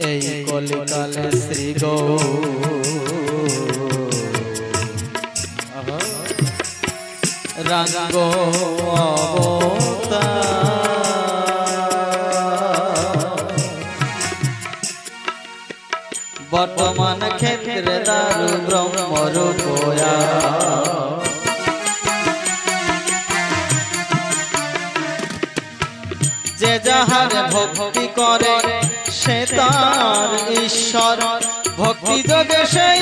এই কলিকালে শ্রী গৌরাঙ্গ বর্তমান ক্ষেত্রে দারু ব্রহ্মরূপয়া যে যাহার ভক্তি করে সে তার ঈশ্বর ভক্তি যোগে সেই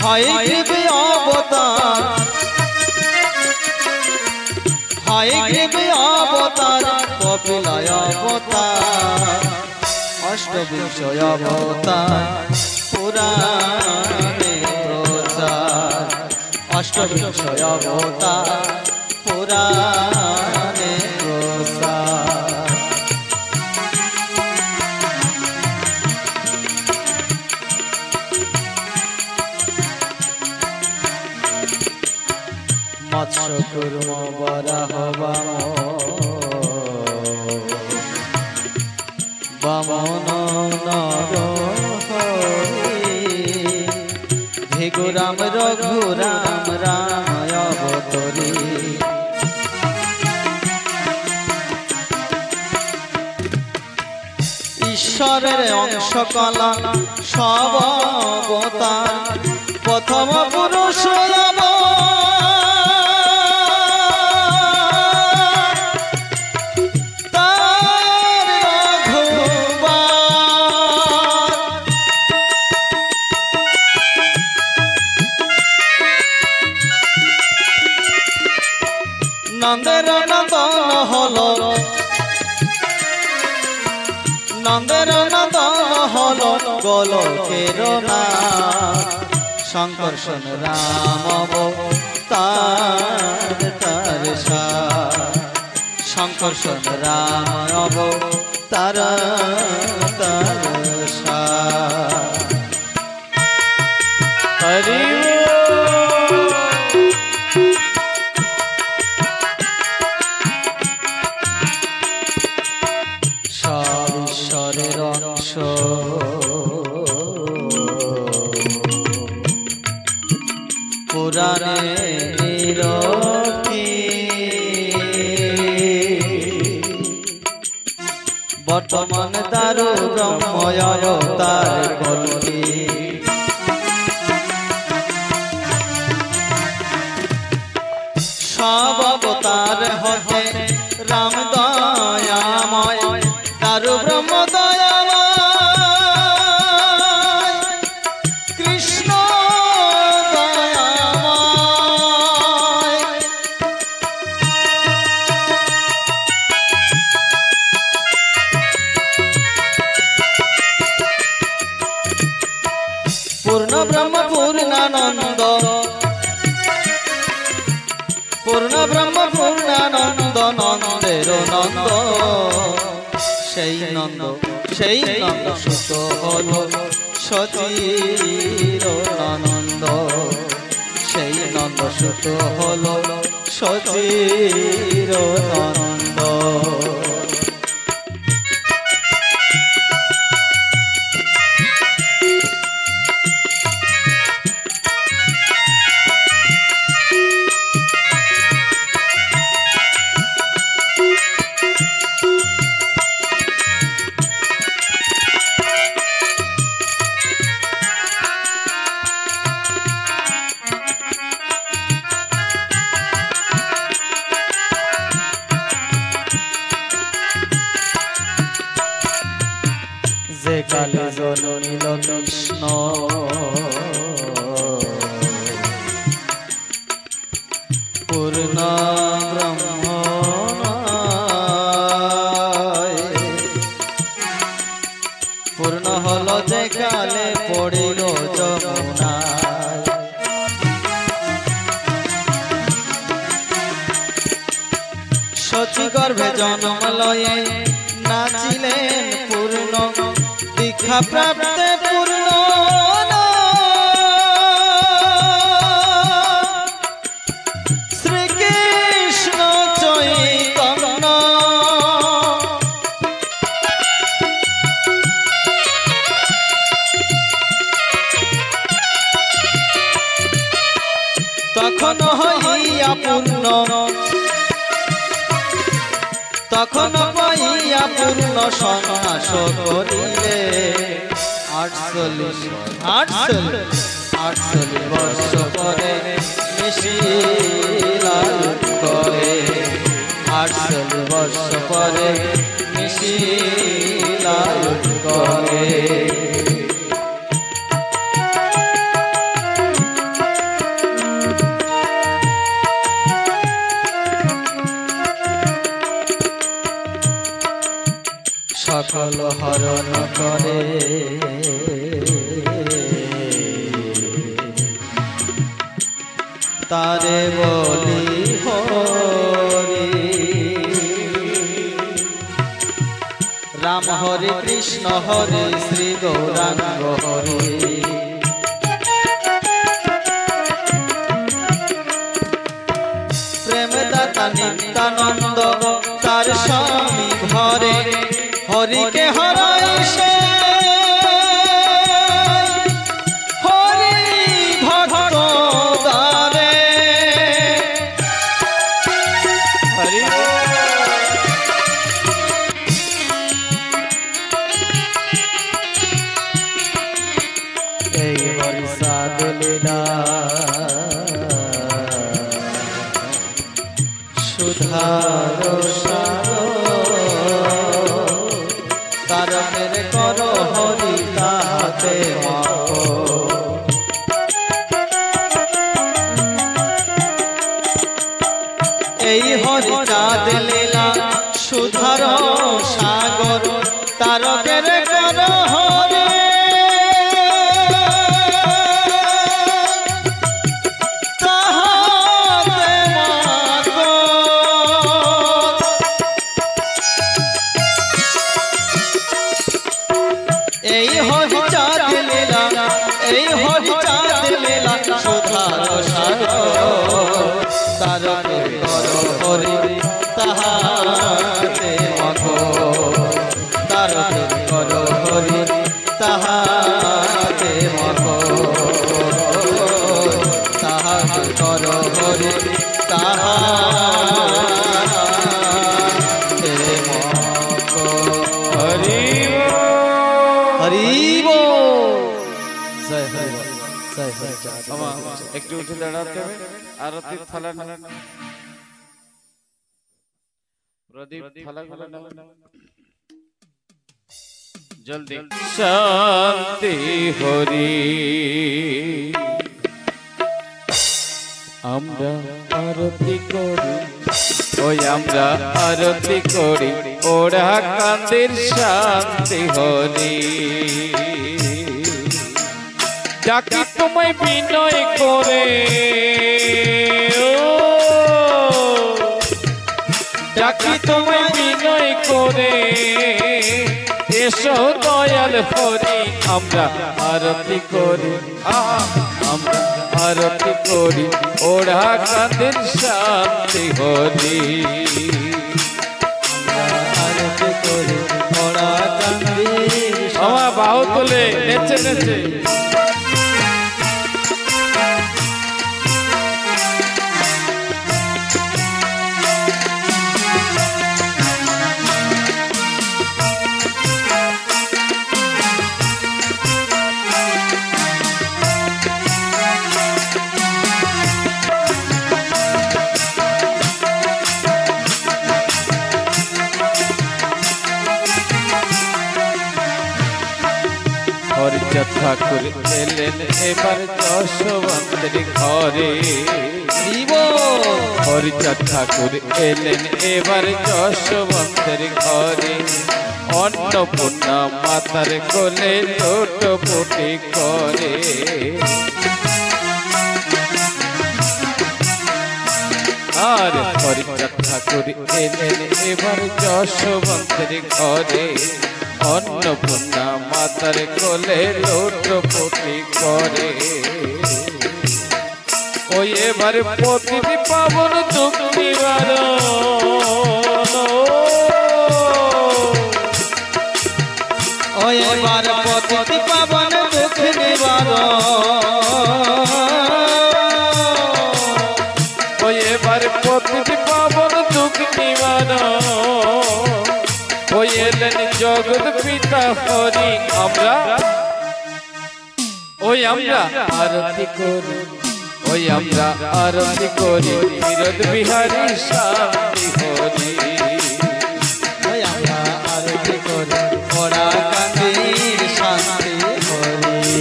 হয় কৃপে অবতার হয় কৃপে অবতার কপিলায় অবতার অষ্টবিংশ অবতার পুরাণে প্রচার অষ্টবিংশ অবতার পুরাণে প্রচার মৎস্য কুর্ম বরাহ বামন ভিগুরাম রঘুরাম রাম অবতরী ঈশ্বরের অংশ কলা সব অবতার প্রথম পুরুষ নন্দের নন্দন হলো নন্দের নন্দন হলো গোলকের শঙ্কর্ষণ রাম তার শঙ্কর্ষণ রাম তার হরি ঈশ্বরের অংশ পুরাণে নিরতি বর্তমান দারু ব্রহ্ময়তার কল্পি সব অবতার হতে রাম দয়াময় দারু ব্রহ্ম দয়াময় কৃষ্ণ দয়াময় পূর্ণ ব্রহ্ম পূর্ণানন্দ পূর্ণ ব্রহ্ম পূর্ণানন্দ নন্দের নন্দ সেই নন্দ সুত হল সচির আনন্দ সেই নন্দ সুত হল সচির আনন্দ যে কালে জননীল কৃষ্ণ পূর্ণ ব্রহ্ম পূর্ণ হল হলো যে কালে পড়িল যমুনায়। সচি গর্ভে জন্ম লয়ে নাচিলেন পূর্ণ দীক্ষা প্রাপ্তে পূর্ণ শ্রীকৃষ্ণ চৈতন্য। তখন হইয়া পূর্ণ তখন পাইয়া পূর্ণ সন্ন্যাস করিলে 48 বর্ষ পরে মিশিলাল করে 48 বর্ষ পরে মিশিলাল করে। সকল হরণ করে তারে বলি হরি রাম হরে কৃষ্ণ হরে শ্রী গৌরাঙ্গ হরে। প্রেমদাতা নিত্যানন্দ তার স্বামী ঘরে হরিকে হরাইছে হরি ভক্ত দ্বারে। হরি এই হরি সাধ লীলা সুধার তারকের কর হরি তাহাতে মাখো। এই হরি চাঁদ লীলা সুধার সাগর তারকের কর হরি তাহাতে মাখো। এই হরি চাঁদ লীলা এই হরি চাঁদ লীলা সুধার সাগর তারকের কর হরি তাহাতে মাখো। তারকের কর হরি তাহাতে মাখো। তাহাতে কর হরি তাহাতে মাখো। হরি হরি জয় হরি জয় হরি। একটু উঠে দাঁড়াতে হবে। আরতির থালা প্রদীপ থালা জলদি। শান্তি হরি আমরা আরতি করি ওই আমরা আরতি করি ওরা কান্দের শান্তি হরি। ডাকি তোমায় বিনয় করে ডাকি তোমায় বিনয় করে এসো দয়াল হরি আমরা আরতি করি আমরা আরতি করি ওরা কাঁদের শান্তি হরি। আরতি করি ওরা কান্দের আমার বাহু তুলে নেচে নেচে হরিচাঁদ ঠাকুর এলেন এবার যশোবন্তের ঘরে। হরিচাঁদ ঠাকুর এলেন এবার যশোবন্তের ঘরে। অন্নপূর্ণা মাতার কোলে লোটপটি করে আর হরিচাঁদ ঠাকুর এলেন এবার যশবন্তের ঘরে অন্নপূর্ণা মাতার কোলে লোটপটি করে ওই এবার প্রতিটি পাবন দুঃখ নিবারণ ওই এবার প্রতিটি পাবন দুঃখ নিবারণ ওই এবার প্রতিটি পাবন দুঃখ নিবারণ ওই এলেন জগৎ পিতা হরি আমরা আরতি করি ওই আমরা আরতি করি বিরোধ বিহারী শান্তি হরি ওই আমরা আরতি করি ওরা কান্দির শান্তি হরি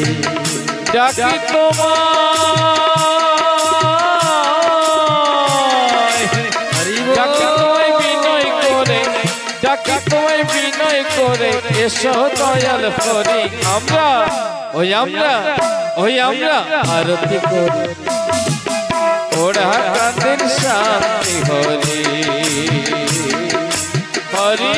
ডাকি তোমায় বিনয় করে ডাকি তোমায় বিনয় করে এসো দয়াল হরি আমরা আরতি করি ওরা কান্দির শান্তি হরি হরি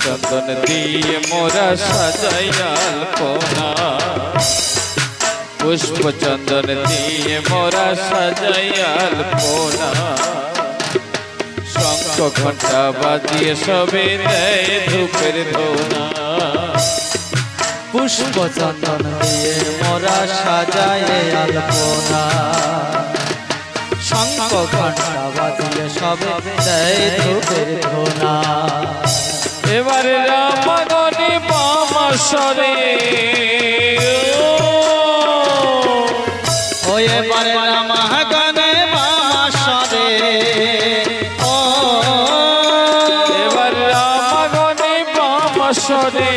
চন্দন দিয়ে মোরা সাজাইয়াল পোনা পুষ্প চন্দন দিয়ে মোরা সাজাইয়াল পোনা শঙ্খ ঘণ্টা বাজিয়ে সবে দেয় ধূপের ধোনা পুষ্প চন্দন দিয়ে মোরা সাজায় আলপনা শঙ্খ ঘণ্টা বাজিয়ে সবে দেয় ধূপের ধোনা এবারে রামগণে বামাসরে ও এবারে রামগণে বামাসরে ও এবার রামগণে বামাসরে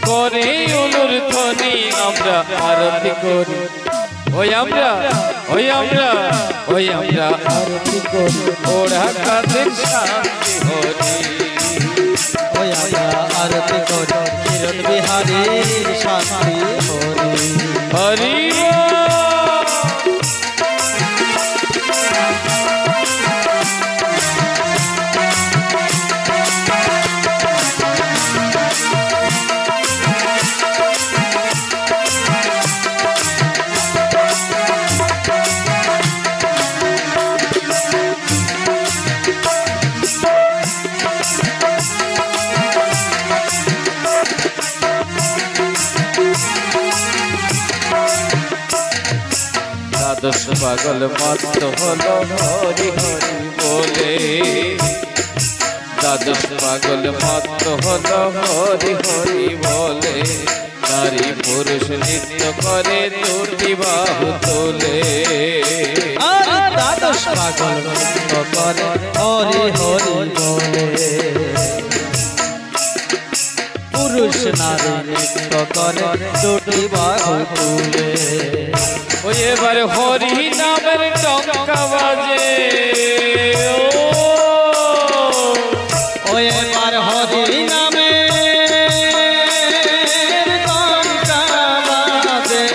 করে উলুর ধ্বনি আমরা আরতি করি ওই আমরা আরতি করি ওরা কাদের শান্তি হরি ওই আমরা আরতি করি কিরণ বিহারীর শান্তি হরি হরি দ্বাদশ পাগল মত হলো হরি হরি বলে দ্বাদশ পাগল মত হলো হরি হরি বলে নারী পুরুষ নৃত্য করে দুটি বাহু তোলে দ্বাদশ পাগল নৃত্য করে হরি হরি বলে পুরুষ নারী নৃত্য করে দুটি বাহু তুলে ওই এবার হরি নামের টঙ্কা বাজে ওই এবার হরি নামে টঙ্কা বাজে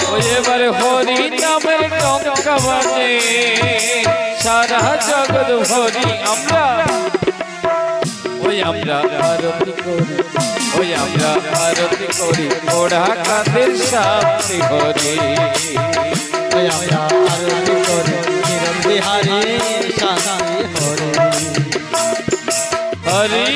ওই এবার হরি নামের টঙ্কা বাজে সারা জগৎ হরি আমরা আরতি করি আরতি করি ওরা কাদের শান্তি হরি আমরা আরতি করি কিরণ বিহারীর শান্তি হরি হরি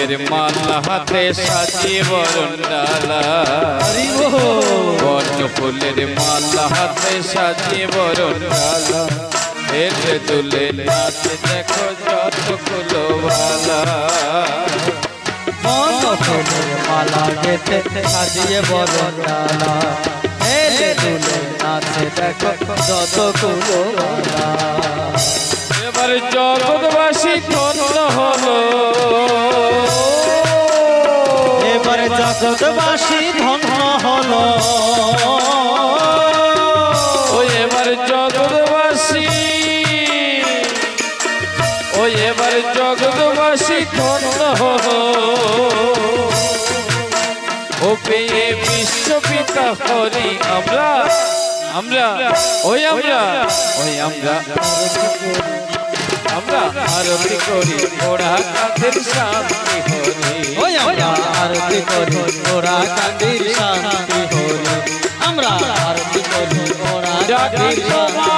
ফুলের মালা হাতে সাজিয়ে বরণ ডালা বর্ণ ফুলের মালা হাতে সাজিয়ে বরণ ডালা হেলে দুলে নাচে দেখো যতগুলো ভালা বর্ণ ফুলের মালা গেথে সাজিয়ে বরণ ডালা হেলে দুলে নাচে দেখো যতগুলো ভালা এবার জগৎবাসী ধন্য হলো এবারে জগৎবাসী ধন্য হলো ওই এবার জগৎবাসী ওই এবার জগৎবাসী ধন্য হলো ও পেয়ে বিশ্বপিতা হরি আমরা আমরা ওই আমরা ওই আমরা আমরা আরতি করি ওরা কাঁধের শান্তি হরি ওই আমরা আরতি করি ওরা কাঁদির শান্তি হরি আমরা আরতি করি ওরা কাঁদির শান্তি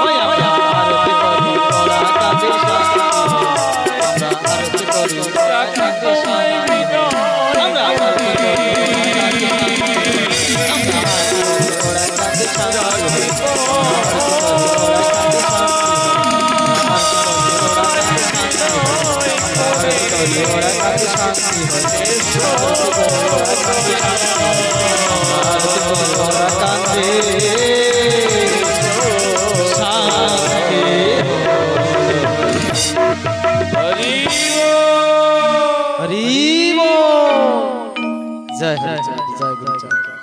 ওই আমরা আরতি করি ওরা কাঁদির শান্তি আমরা আরতি করি ওরা কাঁদির শান্তি আমরা আরতি করি ওরা কাঁদির শান্তি ওরা কাঁদির শান্তি ওরা কাঁদির শান্তি হরি হরি বল জয় জয় জয় জয় গুরু জয়